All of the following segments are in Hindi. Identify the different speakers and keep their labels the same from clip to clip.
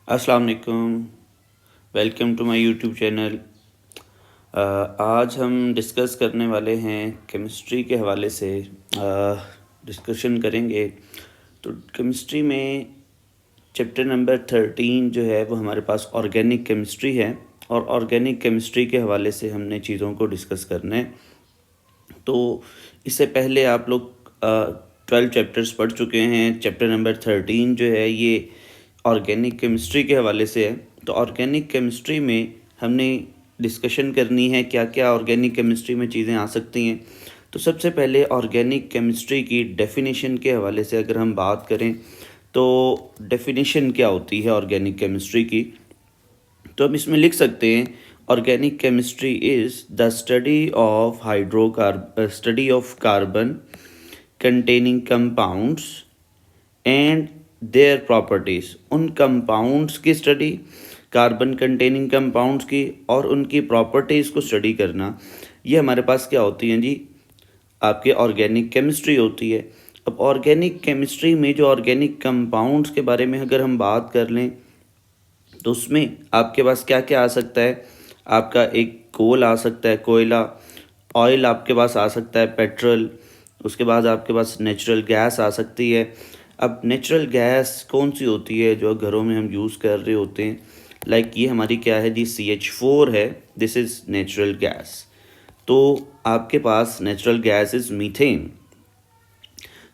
Speaker 1: अस्सलाम वालेकुम। Welcome to my YouTube channel. आज हम डिस्कस करने वाले हैं केमिस्ट्री के हवाले से डिस्कशन करेंगे। तो केमिस्ट्री में चैप्टर नंबर 13 जो है वो हमारे पास ऑर्गेनिक केमिस्ट्री है और ऑर्गेनिक केमिस्ट्री के हवाले से हमने चीज़ों को डिस्कस करना है। तो इससे पहले आप लोग 12 चैप्टर्स पढ़ चुके हैं। चैप्टर नंबर 13 जो है ये ऑर्गेनिक केमिस्ट्री के हवाले से है। तो ऑर्गेनिक केमिस्ट्री में हमने डिस्कशन करनी है क्या क्या ऑर्गेनिक केमिस्ट्री में चीज़ें आ सकती हैं। तो सबसे पहले ऑर्गेनिक केमिस्ट्री की डेफिनेशन के हवाले से अगर हम बात करें तो डेफिनेशन क्या होती है ऑर्गेनिक केमिस्ट्री की, तो हम इसमें लिख सकते हैं organic chemistry is the study of carbon containing compounds and their properties. उन कंपाउंड्स की स्टडी, कार्बन कंटेनिंग कंपाउंड्स की और उनकी प्रॉपर्टीज़ को स्टडी करना, ये हमारे पास क्या होती हैं जी, आपके ऑर्गेनिक केमिस्ट्री होती है। अब ऑर्गेनिक केमिस्ट्री में जो ऑर्गेनिक कंपाउंड्स के बारे में अगर हम बात कर लें तो उसमें आपके पास क्या क्या आ सकता है। आपका एक कोल आ सकता है, कोयला, ऑयल आपके पास आ सकता है, पेट्रोल, उसके बाद आपके पास नेचुरल गैस आ सकती है। अब नेचुरल गैस कौन सी होती है जो घरों में हम यूज़ कर रहे होते हैं, लाइक ये हमारी क्या है जी, CH4 है, दिस इज़ नेचुरल गैस। तो आपके पास नेचुरल गैस इज़ मीथेन।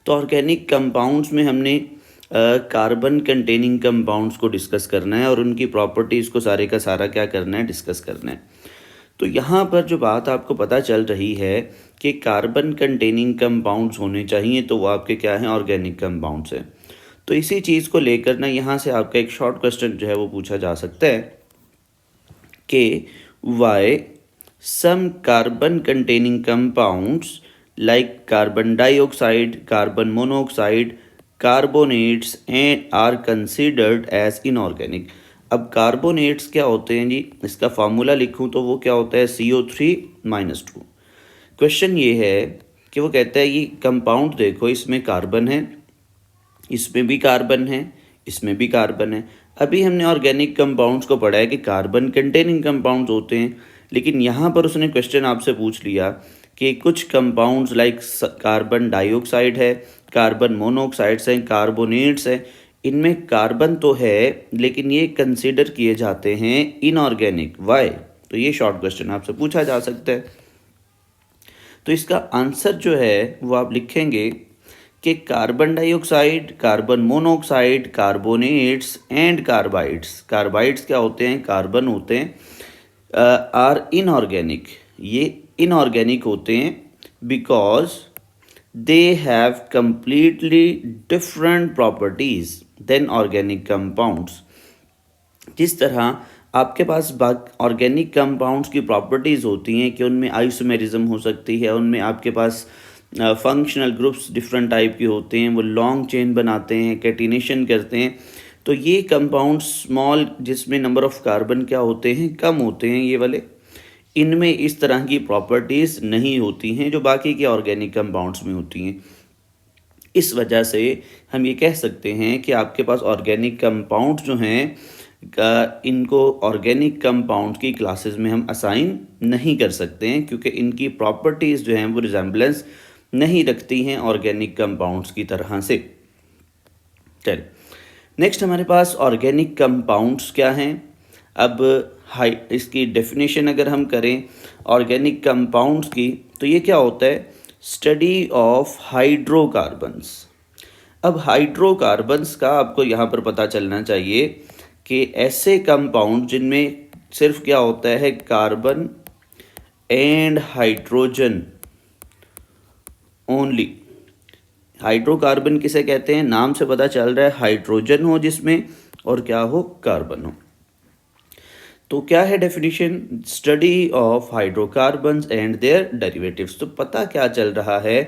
Speaker 1: तो ऑर्गेनिक कंपाउंड्स में हमने कार्बन कंटेनिंग कंपाउंड्स को डिस्कस करना है और उनकी प्रॉपर्टीज़ को सारे का सारा क्या करना है, डिस्कस करना है। तो यहाँ पर जो बात आपको पता चल रही है कि कार्बन कंटेनिंग कंपाउंड्स होने चाहिए, तो वो आपके क्या हैं, ऑर्गेनिक कंपाउंड्स हैं। तो इसी चीज़ को लेकर ना यहाँ से आपका एक शॉर्ट क्वेश्चन जो है वो पूछा जा सकता है कि why some carbon containing compounds like carbon dioxide, carbon monoxide, carbonates and are considered as inorganic. अब कार्बोनेट्स क्या होते हैं जी, इसका फार्मूला लिखूं तो वो क्या होता है, CO3-2। क्वेश्चन ये है कि वो कहता है ये कंपाउंड देखो, इसमें कार्बन है, इसमें भी कार्बन है, इसमें भी कार्बन है। अभी हमने ऑर्गेनिक कंपाउंड्स को पढ़ा है कि कार्बन कंटेनिंग कंपाउंड्स होते हैं, लेकिन यहाँ पर उसने क्वेश्चन आपसे पूछ लिया कि कुछ कंपाउंड्स लाइक कार्बन डाइऑक्साइड है, कार्बन मोनोऑक्साइड्स हैं, कार्बोनेट्स हैं, इनमें कार्बन तो है लेकिन ये कंसीडर किए जाते हैं इनऑर्गेनिक। वाई? तो ये शॉर्ट क्वेश्चन आपसे पूछा जा सकता है। तो इसका आंसर जो है वो आप लिखेंगे कि carbon dioxide, carbon monoxide, carbonates and carbides. Carbides क्या होते हैं, कार्बन होते हैं, आर इनऑर्गेनिक। ये इनऑर्गेनिक होते हैं because they have completely different properties than organic compounds। जिस तरह आपके पास ऑर्गेनिक कंपाउंड्स की प्रॉपर्टीज़ होती हैं कि उनमें आइसोमेरिज्म हो सकती है, उनमें आपके पास फंक्शनल ग्रुप्स डिफरेंट टाइप के होते हैं, वो लॉन्ग चेन बनाते हैं, कैटिनेशन करते हैं। तो ये कंपाउंड्स स्मॉल, जिसमें नंबर ऑफ़ कार्बन क्या होते हैं, कम होते हैं, ये वाले, इनमें इस तरह की प्रॉपर्टीज़ नहीं होती हैं जो बाकी के ऑर्गेनिक कंपाउंड्स में होती हैं। इस वजह से हम ये कह सकते हैं कि आपके पास ऑर्गेनिक कंपाउंड्स जो हैं इनको ऑर्गेनिक कंपाउंड की क्लासेस में हम असाइन नहीं कर सकते हैं, क्योंकि इनकी प्रॉपर्टीज़ जो हैं वो रिजेम्बलेंस नहीं रखती हैं ऑर्गेनिक कंपाउंड्स की तरह से। चलिए नेक्स्ट हमारे पास ऑर्गेनिक कंपाउंड्स क्या हैं। अब इसकी डेफिनेशन अगर हम करें ऑर्गेनिक कंपाउंड्स की, तो ये क्या होता है, स्टडी ऑफ हाइड्रोकार्बन्स। अब हाइड्रोकार्बन्स का आपको यहाँ पर पता चलना चाहिए कि ऐसे कंपाउंड जिनमें सिर्फ क्या होता है, carbon and hydrogen only. Hydrocarbon किसे कहते हैं, नाम से पता चल रहा है, हाइड्रोजन हो जिसमें और क्या हो, कार्बन हो। तो क्या है definition, study of hydrocarbons and their derivatives. तो पता क्या चल रहा है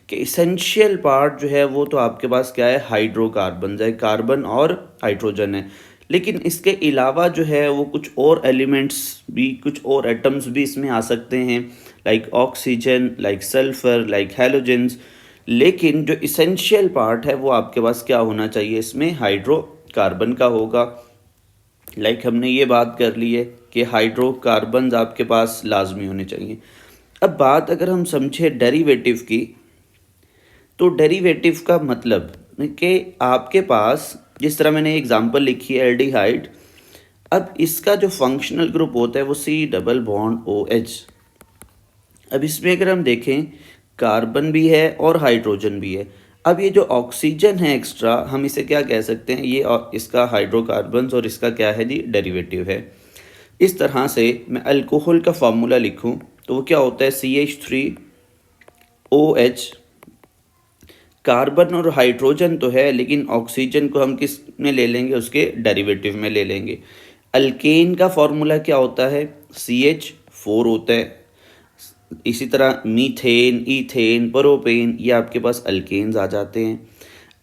Speaker 1: कि इसेंशियल पार्ट जो है वो तो आपके पास क्या है, हाइड्रोकार्बन्स है, कार्बन और हाइड्रोजन है, लेकिन इसके अलावा जो है वो कुछ और एलिमेंट्स भी, कुछ और एटम्स भी इसमें आ सकते हैं, like oxygen, like sulphur, like halogens. लेकिन जो इसेंशियल पार्ट है वो आपके पास क्या होना चाहिए, इसमें हाइड्रोकार्बन का होगा। लाइक हमने ये बात कर ली है कि हाइड्रोकार्बन्स आपके पास लाजमी होने चाहिए। अब बात अगर हम समझे डेरिवेटिव की, तो डेरिवेटिव का मतलब कि आपके पास जिस तरह मैंने एग्जांपल लिखी है एल्डिहाइड, अब इसका जो फंक्शनल ग्रुप होता है वो C डबल बॉन्ड OH। अब इसमें अगर हम देखें कार्बन भी है और हाइड्रोजन भी है। अब ये जो ऑक्सीजन है एक्स्ट्रा, हम इसे क्या कह सकते हैं, ये इसका हाइड्रोकार्बन्स और इसका क्या है जी, डेरिवेटिव है। इस तरह से मैं अल्कोहल का फार्मूला लिखूं तो वो क्या होता है, CH3OH। कार्बन और हाइड्रोजन तो है, लेकिन ऑक्सीजन को हम किस में ले लेंगे, उसके डेरिवेटिव में ले लेंगे। अल्केन का फॉर्मूला क्या होता है, CH4 होता है। इसी तरह मीथेन, ईथेन, प्रोपेन, ये आपके पास अल्केन्स आ जाते हैं।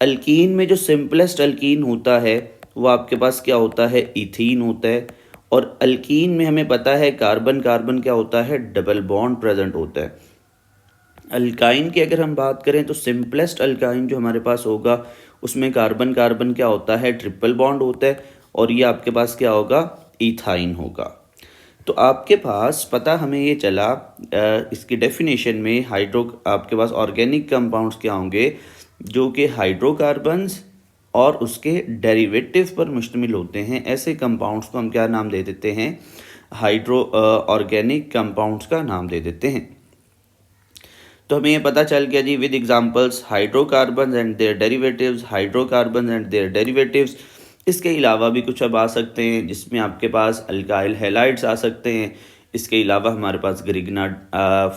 Speaker 1: अल्कीन में जो सिंपलेस्ट अल्कीन होता है वो आपके पास क्या होता है, इथीन होता है। और अल्कीन में हमें पता है कार्बन कार्बन क्या होता है, डबल बॉन्ड प्रेजेंट होता है। अल्काइन की अगर हम बात करें तो सिंपलेस्ट अल्काइन जो हमारे पास होगा उसमें कार्बन कार्बन क्या होता है, ट्रिपल बॉन्ड होता है। और ये आपके पास क्या होगा, इथाइन होगा। तो आपके पास पता हमें ये चला इसकी डेफिनेशन में आपके पास ऑर्गेनिक कंपाउंड्स क्या होंगे, जो कि हाइड्रोकार्बन्स और उसके डेरिवेटिव पर मुश्तमिल होते हैं। ऐसे कंपाउंड्स को हम क्या नाम दे देते हैं, ऑर्गेनिक कंपाउंड्स का नाम दे देते हैं। तो हमें ये पता चल गया जी with examples hydrocarbons and their derivatives, hydrocarbons and their derivatives. इसके अलावा भी कुछ अब आ सकते हैं जिसमें आपके पास अल्काइल हैलाइड्स आ सकते हैं। इसके अलावा हमारे पास ग्रिग्नार्ड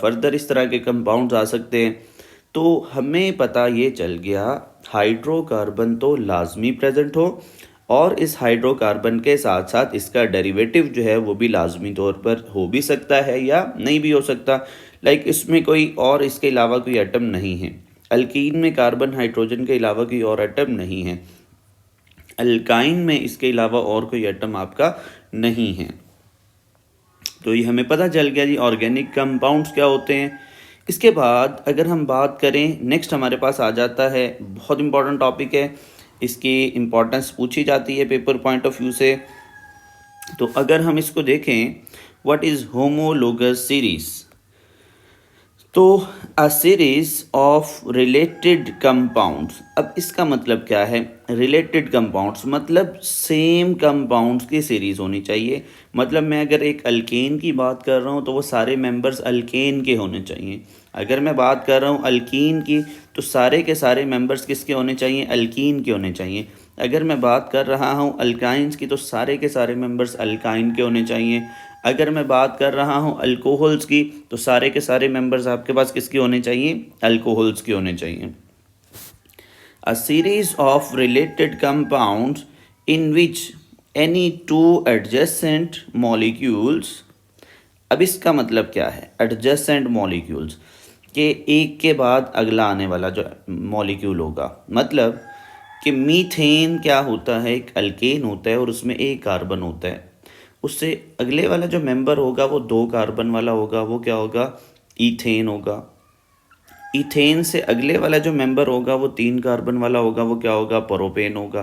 Speaker 1: फर्दर इस तरह के कंपाउंड्स आ सकते हैं। तो हमें पता ये चल गया हाइड्रोकार्बन तो लाजमी प्रेजेंट हो, और इस हाइड्रोकार्बन के साथ साथ इसका डेरिवेटिव जो है वो भी लाजमी तौर पर हो भी सकता है या नहीं भी हो सकता। लाइक इसमें कोई और इसके अलावा कोई एटम नहीं है। अल्कीन में कार्बन हाइड्रोजन के अलावा कोई और एटम नहीं है। अल्काइन में इसके अलावा और कोई एटम आपका नहीं है। तो ये हमें पता चल गया जी ऑर्गेनिक कंपाउंड्स क्या होते हैं। इसके बाद अगर हम बात करें, नेक्स्ट हमारे पास आ जाता है, बहुत इंपॉर्टेंट टॉपिक है, इसकी इम्पोर्टेंस पूछी जाती है पेपर पॉइंट ऑफ व्यू से। तो अगर हम इसको देखें, व्हाट इज़ होमोलोगस सीरीज, तो a series of related compounds. अब इसका मतलब क्या है, रिलेटेड कंपाउंड्स मतलब सेम कंपाउंड्स की सीरीज़ होनी चाहिए। मतलब मैं अगर एक अल्केन की बात कर रहा हूँ तो वो सारे मेंबर्स अल्केन के होने चाहिए। अगर मैं बात कर रहा हूँ अल्कीन की तो सारे के सारे मेंबर्स किसके होने चाहिए, अल्कीन के होने चाहिए। अगर मैं बात कर रहा हूँ अल्काइंस की तो सारे के सारे मेंबर्स अल्काइन के होने चाहिए। अगर मैं बात कर रहा हूँ अल्कोहल्स की तो सारे के सारे मेंबर्स आपके पास किसके होने चाहिए, अल्कोहल्स के होने चाहिए। A series of related compounds in which any two adjacent molecules. अब इसका मतलब क्या है, एडजेसेंट मॉलिक्यूल्स के एक के बाद अगला आने वाला जो मॉलिक्यूल होगा। मतलब कि मीथेन क्या होता है, एक अल्केन होता है और उसमें एक कार्बन होता है। उससे अगले वाला जो मेंबर होगा वो 2 कार्बन वाला होगा, वो क्या होगा, ईथेन होगा। ईथेन से अगले वाला जो मेंबर होगा वो 3 कार्बन वाला होगा, वो क्या होगा, प्रोपेन होगा।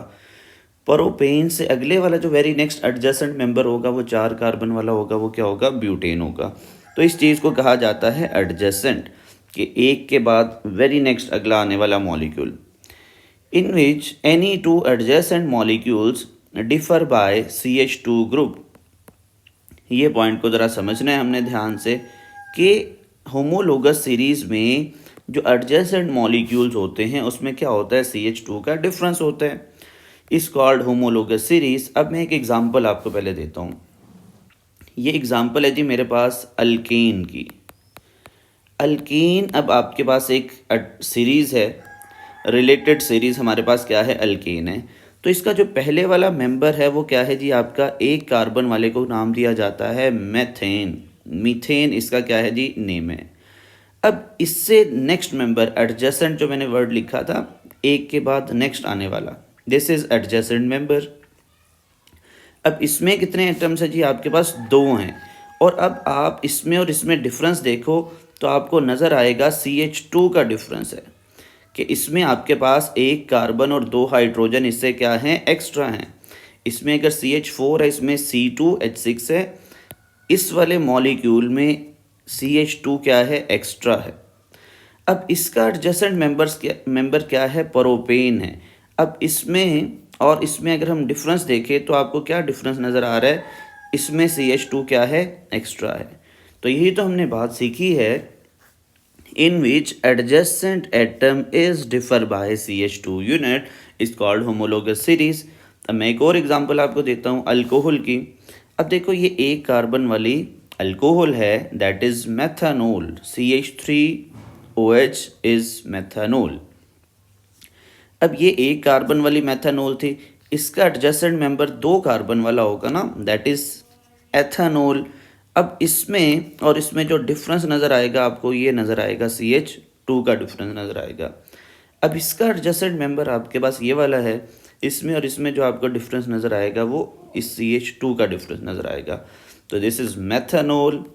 Speaker 1: प्रोपेन से अगले वाला जो वेरी नेक्स्ट एडजेसेंट मेंबर होगा वो 4 कार्बन वाला होगा, वो क्या होगा, ब्यूटेन होगा। तो इस चीज़ को कहा जाता है एडजेसेंट, कि एक के बाद वेरी नेक्स्ट अगला आने वाला molecule. In which any two adjacent molecules differ by CH2 group. ये पॉइंट को ज़रा समझना है हमने ध्यान से, कि होमोलोगस सीरीज़ में जो एडजेसेंट मॉलिक्यूल्स होते हैं उसमें क्या होता है, CH2 का डिफरेंस होता है। इस कॉल्ड होमोलोगस सीरीज़। अब मैं एक एग्जांपल आपको पहले देता हूँ। ये एग्जांपल है जी मेरे पास अल्केन की। अल्केन, अब आपके पास एक सीरीज़ है, रिलेटेड सीरीज़ हमारे पास क्या है, अल्केन है। तो इसका जो पहले वाला मेंबर है वो क्या है जी, आपका एक कार्बन वाले को नाम दिया जाता है मेथेन। मीथेन इसका क्या है जी, नेम है। अब इससे नेक्स्ट मेंबर एडजेसेंट, जो मैंने वर्ड लिखा था एक के बाद नेक्स्ट आने वाला, दिस इज एडजेसेंट मेंबर। अब इसमें कितने एटम्स हैं जी, आपके पास 2 हैं। और अब आप इसमें और इसमें डिफरेंस देखो तो आपको नज़र आएगा CH2 का डिफरेंस है, कि इसमें आपके पास एक कार्बन और 2 हाइड्रोजन इससे क्या हैं, एक्स्ट्रा हैं। इसमें अगर CH4 है, इसमें C2H6 है, इस वाले मॉलिक्यूल में CH2 क्या है, एक्स्ट्रा है। अब इसका एडजेसेंट मेंबर क्या है, प्रोपेन है। अब इसमें और इसमें अगर हम डिफरेंस देखें तो आपको क्या डिफरेंस नज़र आ रहा है, इसमें CH2 क्या है, एक्स्ट्रा है। तो यही तो हमने बात सीखी है, in which adjacent atom is differ by CH2 unit is called homologous series। अब मैं एक और एग्जांपल आपको देता हूँ अल्कोहल की। अब देखो ये एक कार्बन वाली अल्कोहल है, दैट इज मेथानोल, CH3OH इज मेथानोल। अब ये एक कार्बन वाली मेथानोल थी, इसका एडजेसेंट मेंबर दो कार्बन वाला होगा ना, दैट इज एथानोल। अब इसमें और इसमें जो डिफरेंस नज़र आएगा आपको, ये नज़र आएगा CH2 का डिफरेंस नज़र आएगा। अब इसका एडजेसेंट मेंबर आपके पास ये वाला है, इसमें और इसमें जो आपको डिफरेंस नज़र आएगा वो इस CH2 का डिफरेंस नज़र आएगा। तो this is methanol,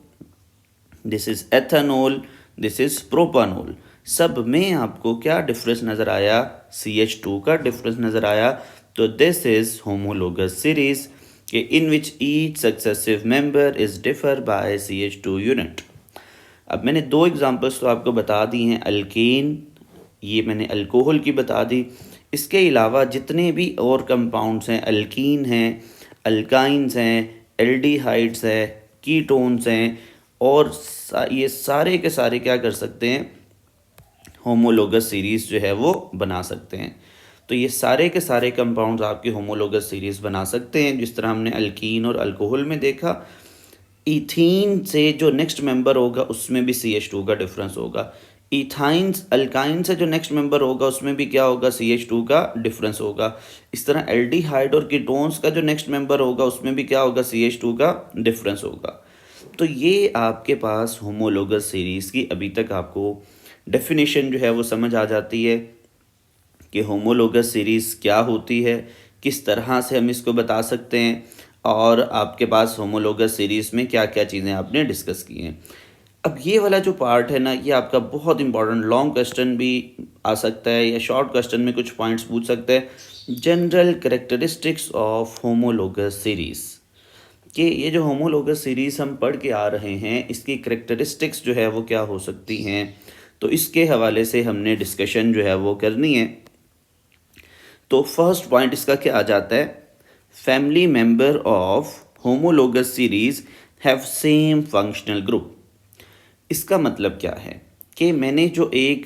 Speaker 1: this is ethanol, this is propanol. सब में आपको क्या डिफरेंस नज़र आया, CH2 का डिफरेंस नज़र आया। तो दिस इज़ होमोलोगस सीरीज कि in which each successive member is differ by CH2 unit. अब मैंने दो एग्जांपल्स तो आपको बता दी हैं, अल्केन, ये मैंने अल्कोहल की बता दी। इसके अलावा जितने भी और कंपाउंड्स हैं, अल्कीन हैं, अल्काइंस हैं, एल्डिहाइड्स हैं, कीटोन्स हैं, और ये सारे के सारे क्या कर सकते हैं, होमोलोगस सीरीज़ जो है वो बना सकते हैं। तो ये सारे के सारे कंपाउंड्स आपके होमोलोगस सीरीज़ बना सकते हैं, जिस तरह हमने अल्कीन और अल्कोहल में देखा। इथीन से जो नेक्स्ट मेंबर होगा उसमें भी CH2 का डिफरेंस होगा। इथाइंस अल्काइन से जो नेक्स्ट मेंबर होगा उसमें भी क्या होगा, CH2 का डिफरेंस होगा। इस तरह एल्डिहाइड और कीटोन्स का जो नेक्स्ट मेंबर होगा उसमें भी क्या होगा, CH2 का डिफरेंस होगा। तो ये आपके पास होमोलोगस सीरीज़ की अभी तक आपको डेफिनेशन जो है वो समझ आ जाती है कि होमोलोगस सीरीज़ क्या होती है, किस तरह से हम इसको बता सकते हैं, और आपके पास होमोलोगस सीरीज़ में क्या क्या चीज़ें आपने डिस्कस की हैं। अब ये वाला जो पार्ट है ना, ये आपका बहुत इंपॉर्टेंट, लॉन्ग क्वेश्चन भी आ सकता है या शॉर्ट क्वेश्चन में कुछ पॉइंट्स पूछ सकते हैं। General characteristics of homologous series, कि ये जो होमोलोगस सीरीज़ हम पढ़ के आ रहे हैं, इसकी कैरेक्टरिस्टिक्स जो है वो क्या हो सकती हैं, तो इसके हवाले से हमने डिस्कशन जो है वो करनी है। तो फर्स्ट पॉइंट इसका क्या आ जाता है, family member of homologous series have same functional group. इसका मतलब क्या है कि मैंने जो एक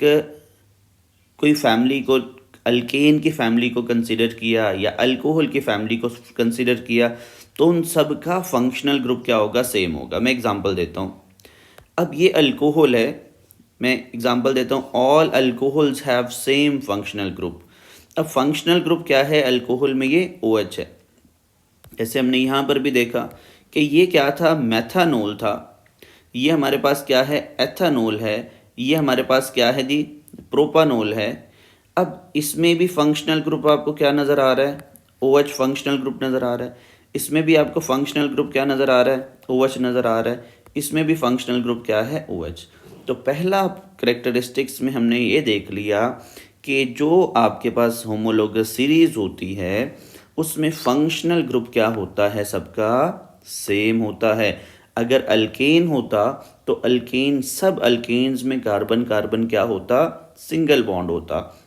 Speaker 1: कोई फैमिली को, अल्केन की फैमिली को कंसिडर किया या अल्कोहल की फैमिली को कंसिडर किया, तो उन सब का फंक्शनल ग्रुप क्या होगा, सेम होगा। मैं एग्जांपल देता हूँ। अब ये अल्कोहल है, मैं एग्जांपल देता हूँ, all alcohols have same functional group. अब फंक्शनल ग्रुप क्या है अल्कोहल में, ये OH है। जैसे हमने यहाँ पर भी देखा कि ये क्या था, मेथानोल था, ये हमारे पास क्या है, एथानोल है, ये हमारे पास क्या है जी, प्रोपानोल है। अब इसमें भी फंक्शनल ग्रुप आपको क्या नज़र आ रहा है, OH फंक्शनल ग्रुप नज़र आ रहा है। इसमें भी आपको फंक्शनल ग्रुप क्या नज़र आ रहा है, OH नज़र आ रहा है। इसमें भी फंक्शनल ग्रुप क्या है, OH। तो पहला करेक्टरिस्टिक्स में हमने ये देख लिया कि जो आपके पास होमोलोगस सीरीज़ होती है उसमें फंक्शनल ग्रुप क्या होता है, सबका सेम होता है। अगर अल्केन होता तो अल्केन, सब अल्केन्स में कार्बन कार्बन क्या होता, सिंगल बॉन्ड होता।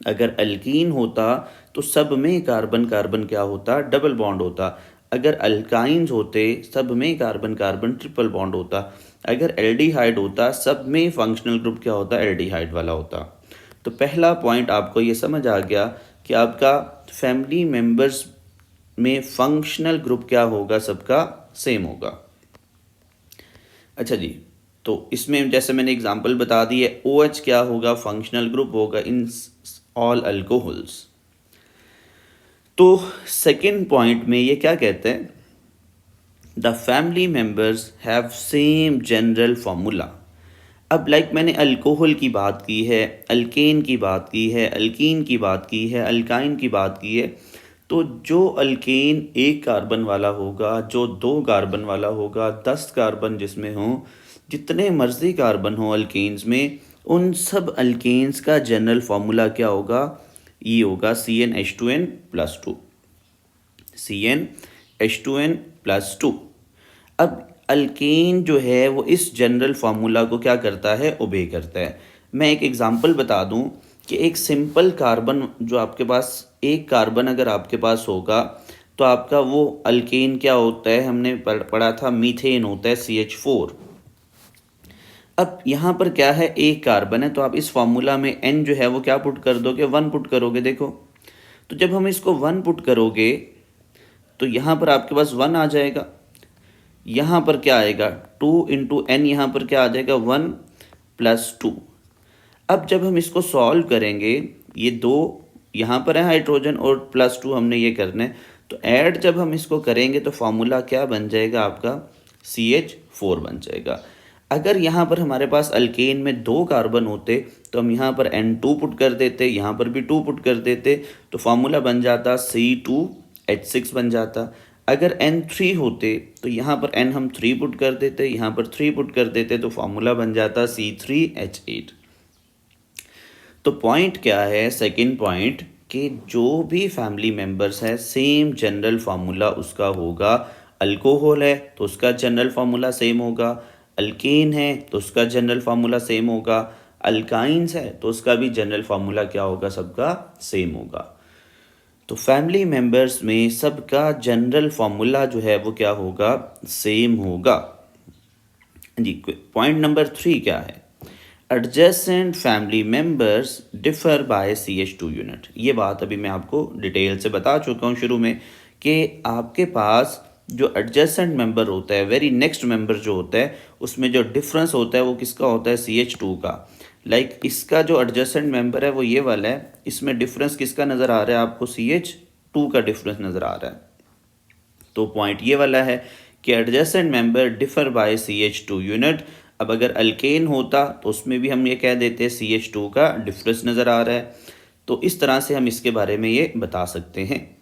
Speaker 1: अगर अल्कीन होता तो सब में कार्बन कार्बन क्या होता, डबल बॉन्ड होता। अगर अल्काइंस होते सब में कार्बन कार्बन ट्रिपल बॉन्ड होता। अगर एल्डिहाइड होता सब में फंक्शनल ग्रुप क्या होता, एल्डिहाइड वाला होता। तो पहला पॉइंट आपको ये समझ आ गया कि आपका फैमिली मेंबर्स में फंक्शनल ग्रुप क्या होगा, सबका सेम होगा। अच्छा जी, तो इसमें जैसे मैंने एग्जांपल बता दी है, OH क्या होगा, फंक्शनल ग्रुप होगा इन ऑल अल्कोहल्स। तो सेकंड पॉइंट में ये क्या कहते हैं, the family members have same general formula. अब लाइक मैंने अल्कोहल की बात की है, अल्केन की बात की है, अल्कीन की बात की है, अल्काइन की बात की है। तो जो अल्केन एक कार्बन वाला होगा, जो दो कार्बन वाला होगा, 10 कार्बन जिसमें हो, जितने मर्जी कार्बन हो अल्केन्स में, उन सब अल्केन्स का जनरल फार्मूला क्या होगा, ये होगा CnH2n+2। CnH2n+2। अब अल्केन जो है वो इस जनरल फार्मूला को क्या करता है, ओबे करता है। मैं एक एग्जांपल बता दूं कि एक सिंपल कार्बन जो आपके पास, एक कार्बन अगर आपके पास होगा तो आपका वो अल्केन क्या होता है, हमने पढ़ा था मीथेन होता है CH4। अब यहाँ पर क्या है, एक कार्बन है तो आप इस फार्मूला में N जो है वो क्या पुट कर दोगे, 1 पुट करोगे। देखो तो जब हम इसको 1 पुट करोगे तो यहाँ पर आपके पास 1 आ जाएगा, यहाँ पर क्या आएगा 2 इंटू N, यहाँ पर क्या आ जाएगा 1+2। अब जब हम इसको सॉल्व करेंगे, ये दो यहाँ पर है हाइड्रोजन और +2 हमने ये करना है, तो ऐड जब हम इसको करेंगे तो फार्मूला क्या बन जाएगा आपका, CH4 बन जाएगा। अगर यहाँ पर हमारे पास अल्केन में 2 कार्बन होते तो हम यहाँ पर N2 पुट कर देते, यहाँ पर भी 2 पुट कर देते, तो फार्मूला बन जाता C2H6 बन जाता। अगर N3 होते तो यहाँ पर N हम 3 पुट कर देते, यहाँ पर 3 पुट कर देते, तो फार्मूला बन जाता C3H8। तो पॉइंट क्या है, सेकंड पॉइंट, कि जो भी फैमिली मेंबर्स है सेम जनरल फार्मूला उसका होगा। अल्कोहल है तो उसका जनरल फार्मूला सेम होगा, अल्केन है तो उसका जनरल फार्मूला सेम होगा, अल्काइंस है तो उसका भी जनरल फार्मूला क्या होगा, सबका सेम होगा। तो फैमिली मेंबर्स में सबका जनरल फार्मूला जो है वो क्या होगा, सेम होगा जी। पॉइंट नंबर 3 क्या है, adjacent family members differ by CH2 unit. ये बात अभी मैं आपको डिटेल से बता चुका हूँ शुरू में कि आपके पास जो एडजेसेंट मेंबर होता है, वेरी नेक्स्ट मेंबर जो होता है, उसमें जो डिफरेंस होता है वो किसका होता है, CH2 का। लाइक इसका जो एडजेसेंट मेंबर है वो ये वाला है, इसमें डिफरेंस किसका नज़र आ रहा है आपको, CH2 का डिफरेंस नज़र आ रहा है। तो पॉइंट ये वाला है कि adjacent member differ by CH2 unit. अब अगर अल्केन होता तो उसमें भी हम ये कह देते CH2 का डिफरेंस नज़र आ रहा है। तो इस तरह से हम इसके बारे में ये बता सकते हैं।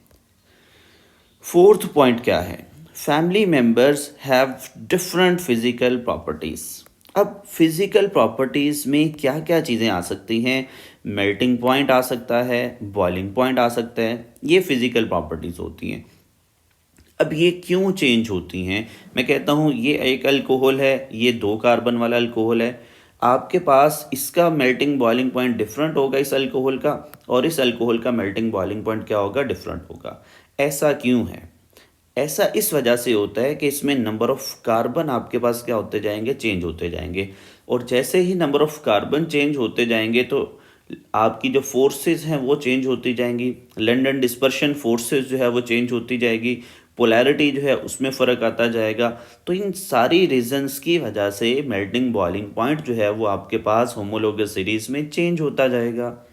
Speaker 1: फोर्थ पॉइंट क्या है, family members have different physical properties. अब फिजिकल प्रॉपर्टीज़ में क्या क्या चीज़ें आ सकती हैं, मेल्टिंग पॉइंट आ सकता है, बॉइलिंग पॉइंट आ सकता है, ये फिजिकल प्रॉपर्टीज़ होती हैं। अब ये क्यों चेंज होती हैं, मैं कहता हूँ ये एक अल्कोहल है, ये 2 कार्बन वाला अल्कोहल है, आपके पास इसका मेल्टिंग बॉइलिंग पॉइंट डिफरेंट होगा इस अल्कोहल का, और इस अल्कोहल का मेल्टिंग बॉइलिंग पॉइंट क्या होगा, डिफरेंट होगा। ऐसा क्यों है, ऐसा इस वजह से होता है कि इसमें नंबर ऑफ़ कार्बन आपके पास क्या होते जाएंगे, चेंज होते जाएंगे। और जैसे ही नंबर ऑफ़ कार्बन चेंज होते जाएंगे तो आपकी जो फोर्सेस हैं वो चेंज होती जाएंगी, लंडन डिस्पर्शन फोर्सेस जो है वो चेंज होती जाएगी, पोलैरिटी जो है उसमें फ़र्क आता जाएगा। तो इन सारी रीजंस की वजह से मेल्टिंग बॉइलिंग पॉइंट जो है वो आपके पास होमोलोगस सीरीज़ में चेंज होता जाएगा।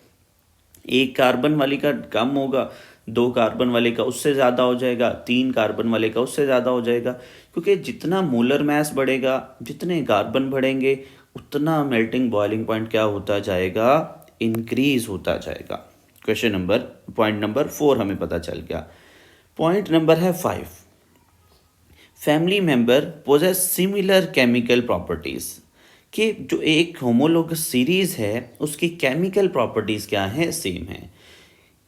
Speaker 1: एक कार्बन वाली का कम होगा, 2 कार्बन वाले का उससे ज़्यादा हो जाएगा, 3 कार्बन वाले का उससे ज़्यादा हो जाएगा, क्योंकि जितना मोलर मैस बढ़ेगा, जितने कार्बन बढ़ेंगे, उतना मेल्टिंग बॉइलिंग पॉइंट क्या होता जाएगा, इंक्रीज होता जाएगा। पॉइंट नंबर 4 हमें पता चल गया। पॉइंट नंबर है 5, family member possess similar chemical properties. कि जो एक होमोलोगस सीरीज़ है उसकी केमिकल प्रॉपर्टीज़ क्या हैं, सेम है।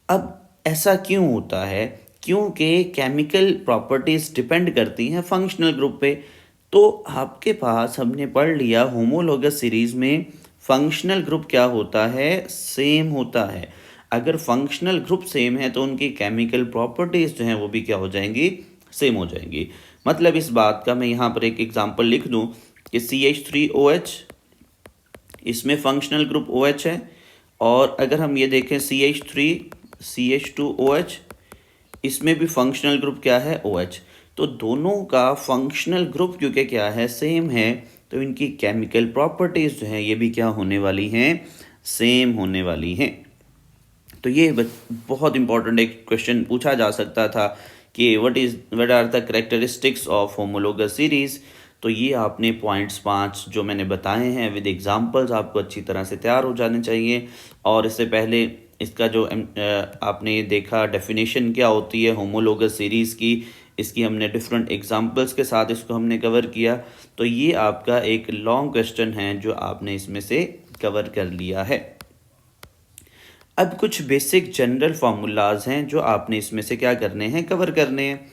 Speaker 1: अब ऐसा क्यों होता है, क्योंकि केमिकल प्रॉपर्टीज़ डिपेंड करती हैं फंक्शनल ग्रुप पे। तो आपके पास हमने पढ़ लिया होमोलोगस सीरीज़ में फंक्शनल ग्रुप क्या होता है, सेम होता है। अगर फंक्शनल ग्रुप सेम है तो उनकी केमिकल प्रॉपर्टीज़ जो हैं वो भी क्या हो जाएंगी, सेम हो जाएंगी। मतलब इस बात का मैं यहाँ पर एक एग्जांपल लिख दूँ कि CH3OH, इसमें फंक्शनल ग्रुप OH है, और अगर हम ये देखें CH2OH, इसमें भी फंक्शनल ग्रुप क्या है, OH। तो दोनों का फंक्शनल ग्रुप क्योंकि क्या है, सेम है, तो इनकी केमिकल प्रॉपर्टीज़ जो हैं ये भी क्या होने वाली हैं, सेम होने वाली हैं। तो ये बहुत इंपॉर्टेंट एक क्वेश्चन पूछा जा सकता था कि what are the characteristics of homologous series. तो ये आपने पॉइंट्स 5 जो मैंने बताए हैं विद एग्जांपल्स आपको अच्छी तरह से तैयार हो जाने चाहिए। और इससे पहले इसका जो आपने देखा डेफिनेशन क्या होती है होमोलोगस सीरीज़ की, इसकी हमने डिफरेंट एग्जांपल्स के साथ इसको हमने कवर किया। तो ये आपका एक लॉन्ग क्वेश्चन है जो आपने इसमें से कवर कर लिया है। अब कुछ बेसिक जनरल फार्मूलाज हैं जो आपने इसमें से क्या करने हैं, कवर करने हैं।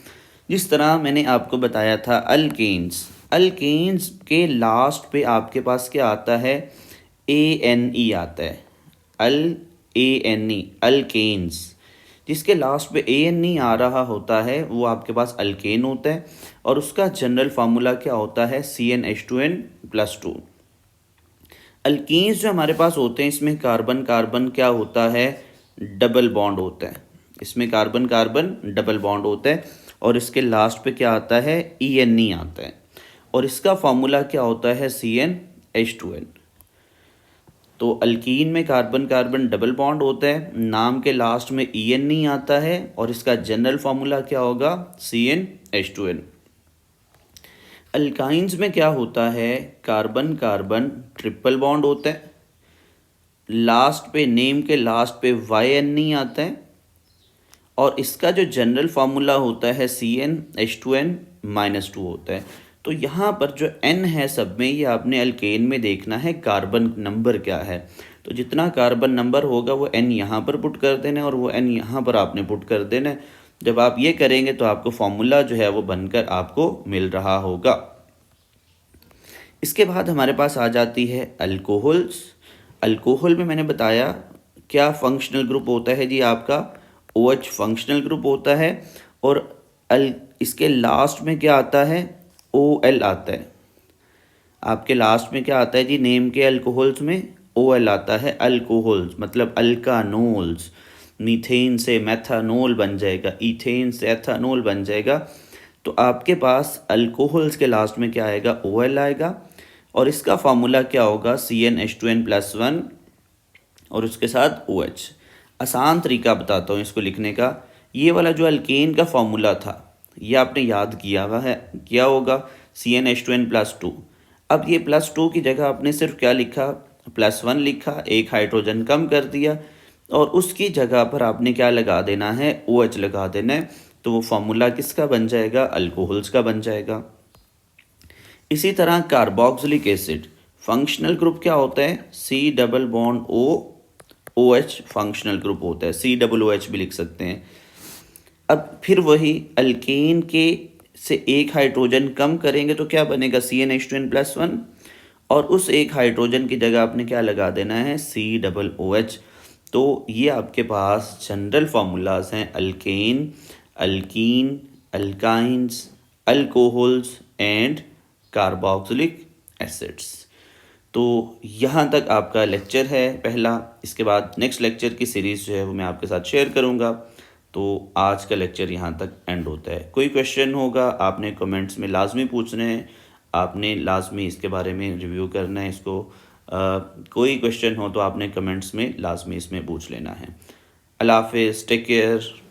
Speaker 1: जिस तरह मैंने आपको बताया था अल्केन्स, अल्केन्स के लास्ट पे आपके पास क्या आता है, ANE आता है, ANE, अल्केन्स। जिसके लास्ट पे ANE आ रहा होता है वो आपके पास अल्केन होता है, और उसका जनरल फार्मूला क्या होता है, CnH2n+2। अल्कीन्स जो हमारे पास होते हैं इसमें कार्बन कार्बन क्या होता है, डबल बॉन्ड होता है, इसमें कार्बन कार्बन डबल बॉन्ड होता है, और इसके लास्ट पे क्या आता है, ENE आता है, और इसका फार्मूला क्या होता है, CnH2n। तो अल्कीन में कार्बन कार्बन डबल बॉन्ड होता है, नाम के लास्ट में ENE आता है, और इसका जनरल फार्मूला क्या होगा, CnH2n। अल्काइंस में क्या होता है, कार्बन कार्बन ट्रिपल बॉन्ड होता है, लास्ट पे नेम के लास्ट पे YNE आता है, और इसका जो जनरल फार्मूला होता है CnH2n-2 होता है। तो यहाँ पर जो N है सब में, ये आपने अल्केन में देखना है कार्बन नंबर क्या है। तो जितना कार्बन नंबर होगा वो N यहाँ पर पुट कर देना है, और वो N यहाँ पर आपने पुट कर देना है। जब आप ये करेंगे तो आपको फार्मूला जो है वो बनकर आपको मिल रहा होगा। इसके बाद हमारे पास आ जाती है अल्कोहल्स। अल्कोहल में मैंने बताया क्या फंक्शनल ग्रुप होता है जी, आपका OH फंक्शनल ग्रुप होता है, और इसके लास्ट में क्या आता है, OL आता है। आपके लास्ट में क्या आता है जी, नेम के अल्कोहल्स में OL आता है, अल्कोहल्स मतलब अल्कानोल्स। मीथेन से मेथानोल बन जाएगा, इथेन से एथानोल बन जाएगा। तो आपके पास अल्कोहल्स के लास्ट में क्या आएगा, OL आएगा, और इसका फार्मूला क्या होगा, CnH2n+1 और उसके साथ OH। आसान तरीका बताता हूँ इसको लिखने का। ये वाला जो अल्केन का फार्मूला था ये आपने याद किया हुआ है, क्या होगा, CnH2n+2। अब ये +2 की जगह आपने सिर्फ क्या लिखा, +1 लिखा, एक हाइड्रोजन कम कर दिया, और उसकी जगह पर आपने क्या लगा देना है, OH लगा देना है। तो वो फार्मूला किसका बन जाएगा, अल्कोहल्स का बन जाएगा। इसी तरह कार्बोक्सिलिक एसिड फंक्शनल ग्रुप क्या होता है, C+O OH फंक्शनल ग्रुप होता है, COOH भी लिख सकते हैं। अब फिर वही अल्केन के से एक हाइड्रोजन कम करेंगे तो क्या बनेगा, CnH2n+1, और उस एक हाइड्रोजन की जगह आपने क्या लगा देना है, COOH। तो ये आपके पास जनरल फार्मूलाज हैं, alkane, alkyne, alkynes, alcohols and carboxylic acids. तो यहाँ तक आपका लेक्चर है पहला। इसके बाद नेक्स्ट लेक्चर की सीरीज़ जो है वो मैं आपके साथ शेयर करूँगा। तो आज का लेक्चर यहाँ तक एंड होता है। कोई क्वेश्चन होगा आपने कमेंट्स में लाजमी पूछने हैं, आपने लाजमी इसके बारे में रिव्यू करना है इसको। कोई क्वेश्चन हो तो आपने कमेंट्स में लाजमी इसमें पूछ लेना है। अल्लाह हाफिज़, टेक केयर।